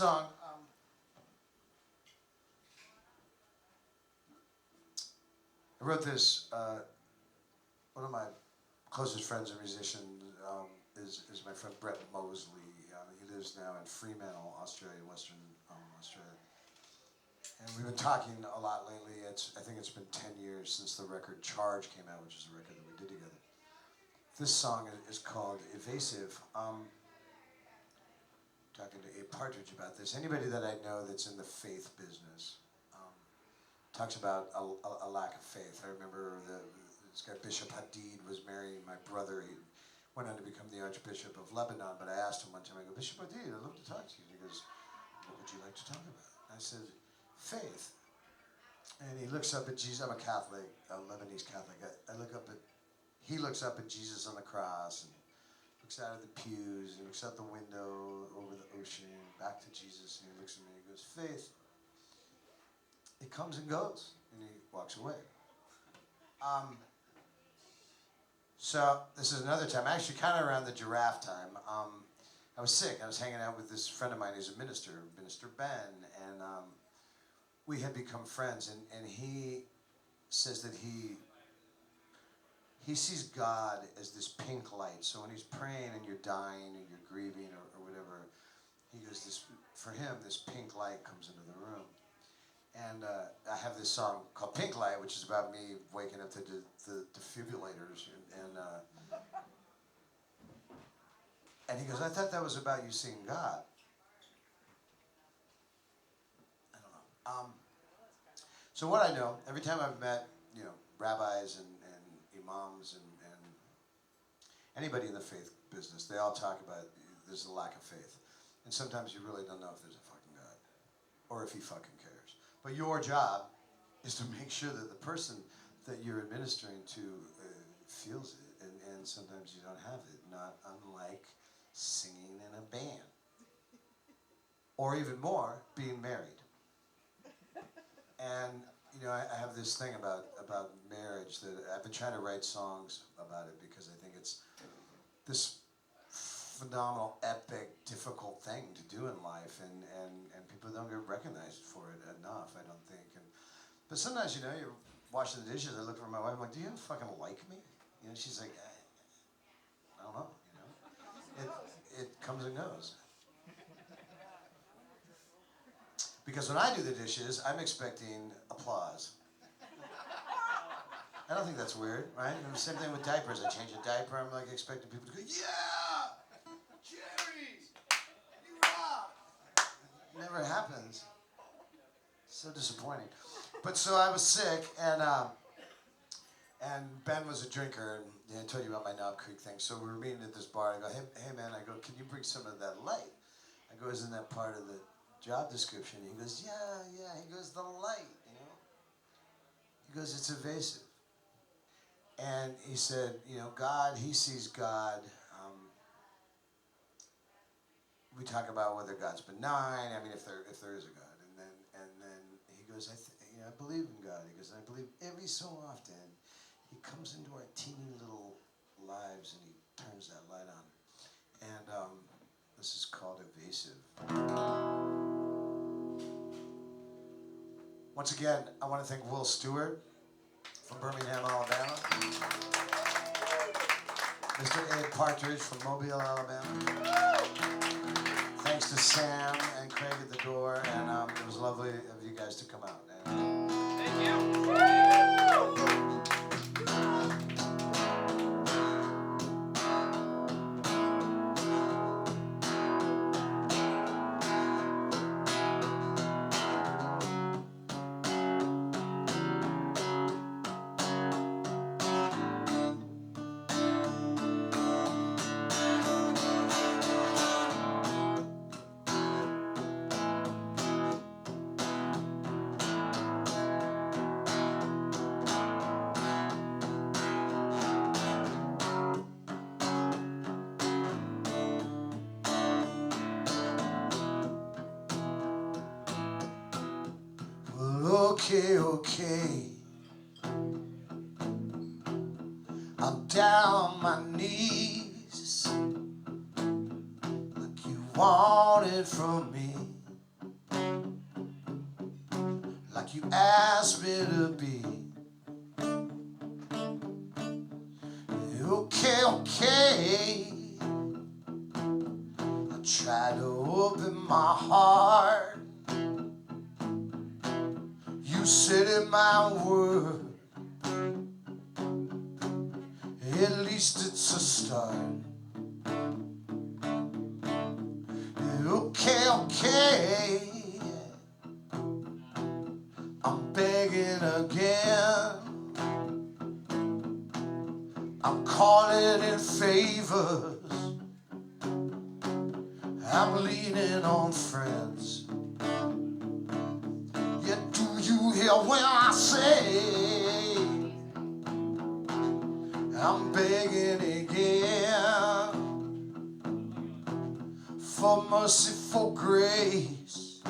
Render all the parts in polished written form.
song. I wrote this. One of my closest friends, a musician, is my friend Brett Mosley. He lives now in Fremantle, Australia, Western Australia. And we've been talking a lot lately. I think it's been 10 years since the record Charge came out, which is a record that we did together. This song is called Evasive. Talking to Abe Partridge about this. Anybody that I know that's in the faith business talks about a lack of faith. I remember this guy Bishop Hadid was marrying my brother. He went on to become the Archbishop of Lebanon, but I asked him one time, I go, Bishop Hadid, I'd love to talk to you. And he goes, what would you like to talk about? And I said, faith. And he looks up at Jesus. I'm a Catholic, a Lebanese Catholic. He looks up at Jesus on the cross and looks out of the pews and looks out the window over the ocean, back to Jesus, and he looks at me and he goes, faith, it comes and goes, and he walks away. So this is another time, actually kind of around the giraffe time. I was sick. I was hanging out with this friend of mine who's a minister, Minister Ben, and we had become friends, and he says that he sees God as this pink light. So when he's praying and you're dying and you're grieving or whatever, he goes, for him, this pink light comes into the room. And I have this song called Pink Light, which is about me waking up to the defibrillators. And he goes, I thought that was about you seeing God. I don't know. So what I know, every time I've met, rabbis and imams and anybody in the faith business, they all talk about there's a lack of faith. And sometimes you really don't know if there's a fucking God or if he fucking cares. But your job is to make sure that the person that you're administering to feels it. And sometimes you don't have it, not unlike singing in a band. Or even more, being married. And I have this thing about marriage that I've been trying to write songs about it because I think it's this phenomenal, epic, difficult thing to do in life, and people don't get recognized for it enough, I don't think. But sometimes, you're washing the dishes, I look for my wife, I'm like, do you fucking like me? She's like, I don't know, It comes and goes. Because when I do the dishes, I'm expecting applause. I don't think that's weird, right? And the same thing with diapers. I change a diaper, I'm like expecting people to go, yeah! Jerry! You rock! It never happens. So disappointing. But so I was sick, and Ben was a drinker, and I told you about my Knob Creek thing. So we were meeting at this bar. I go, hey man, can you bring some of that light? I go, isn't that part of the job description? He goes, yeah. He goes, the light, He goes, it's evasive. And he said, God, he sees God. We talk about whether God's benign. I mean, if there is a God. And then he goes, I believe in God. He goes, I believe every so often he comes into our teeny little lives and he turns that light on. And this is called Evasive. Once again, I want to thank Will Stewart from Birmingham, Alabama. Mr. Ed Partridge from Mobile, Alabama. Thanks to Sam and Craig at the door, and it was lovely of you guys to come out. Thank you. Okay. I'm down my knees like you wanted from me. like you asked me to be. Okay, okay. I try to open my heart. You said in my word, at least it's a start. Okay, okay. I'm begging again. I'm calling in favors. I'm leaning on friends. Yet do you hear when I say I'm begging again for mercy, for grace,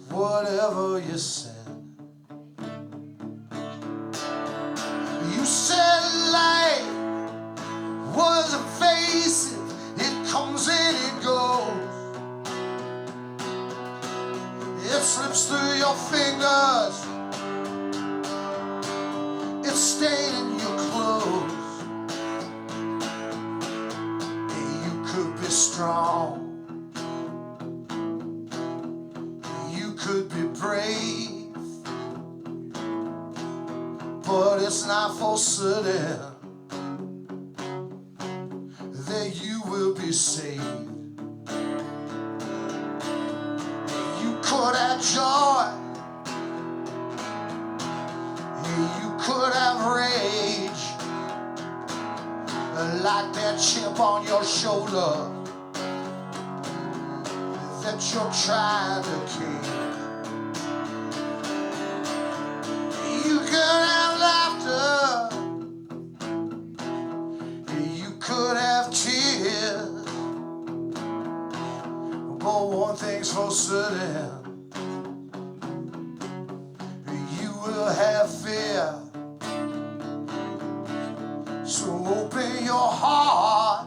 whatever you send. You said light was evasive, it comes and it goes. It slips through your fingers, it's staining your clothes. You could be strong, you could be brave, but it's not for certain that you will be saved. You could have joy, you could have rage, like that chip on your shoulder that you're trying to kick. You could have laughter, you could have tears, but one thing's for certain, you will have fear. So open your heart,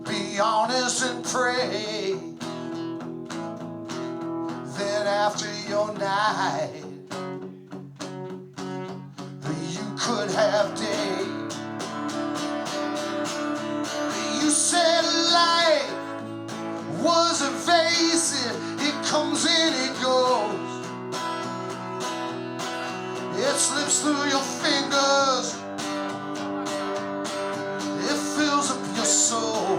be honest and pray. Then after your night, you could have day. You said light was evasive, it comes and it goes. It slips through your fingers, it fills up your soul.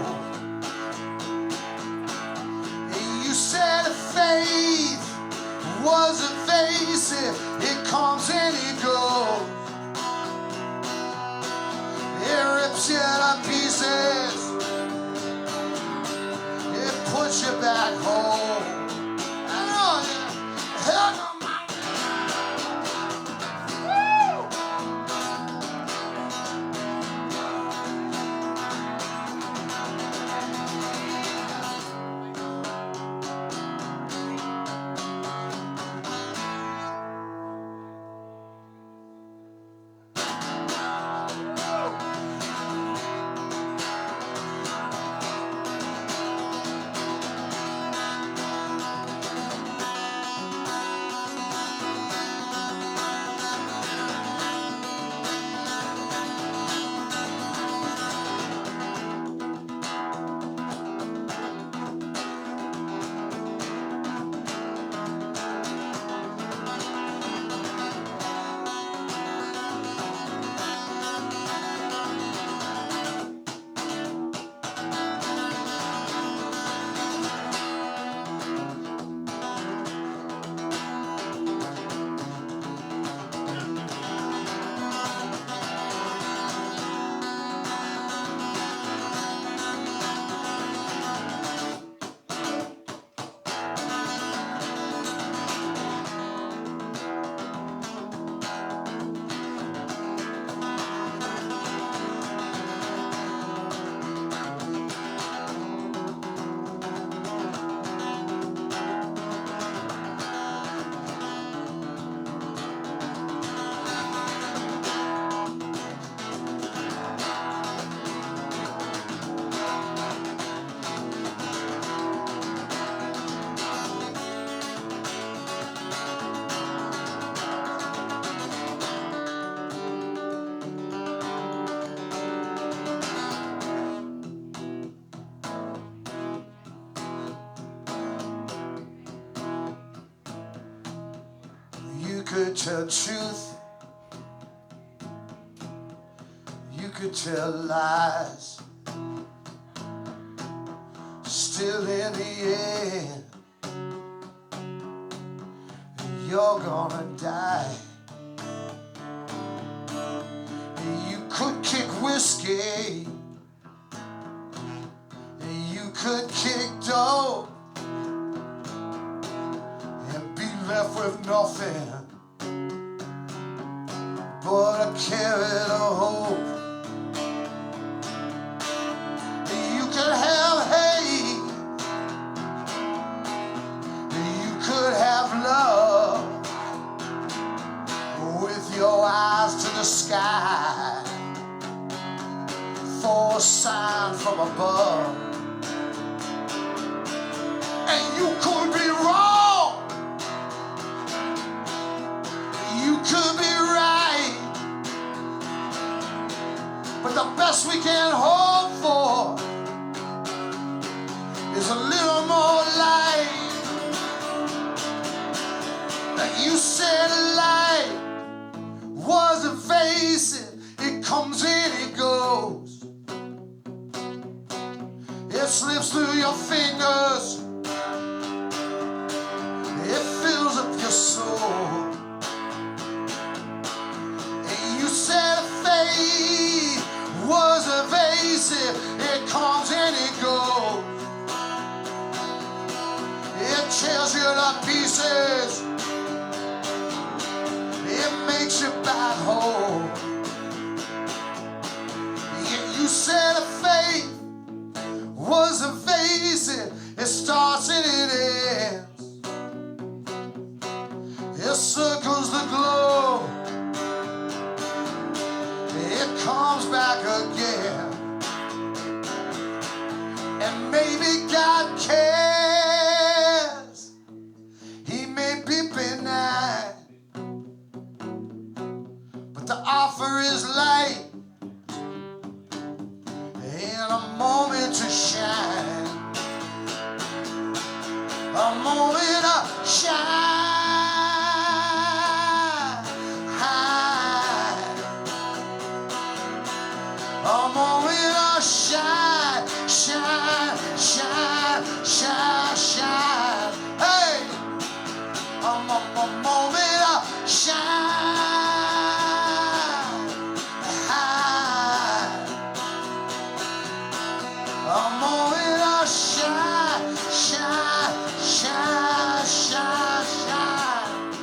You said faith was evasive, it comes and it goes. It rips you to pieces, it puts you back home. could tell truth, you could tell lies. Still in the end, you're gonna die. You could kick whiskey, you could kick dough, and be left with nothing but a carrot of hope. You could have hate, you could have love, with your eyes to the sky for a sign from above. And you could be wrong, you could be right, but the best we can hope for is a little more light. Like you said, light was evasive. It comes and it goes. It slips through your fingers. It fills up your soul. And you said faith was evasive. It comes and it goes. It tears you to pieces. It makes you back home. Yet you said faith was evasive. It starts and it ends. It circles the globe. It comes back again. And maybe God cares. He may be benign, but the offer is light and a moment to shine. A moment of shine. A moment of shine, shine, shine, shine, shine. Hey! A moment of shine. A moment of shine, shine, shine, shine, shine.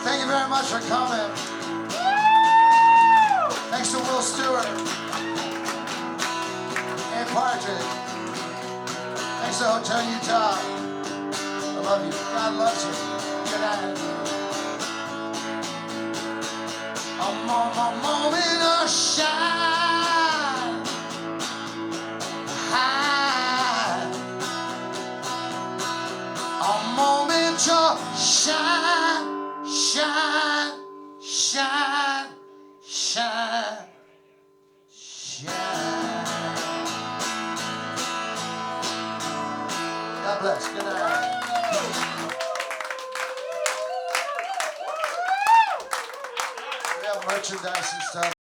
Thank you very much for coming. Thanks to Will Stewart and Partridge. Thanks to Hotel Utah. I love you. God loves you. Good night. A moment of shine. High. A moment of shine, shine, shine, shine, shine. God bless. Good night. We have merchandise and stuff.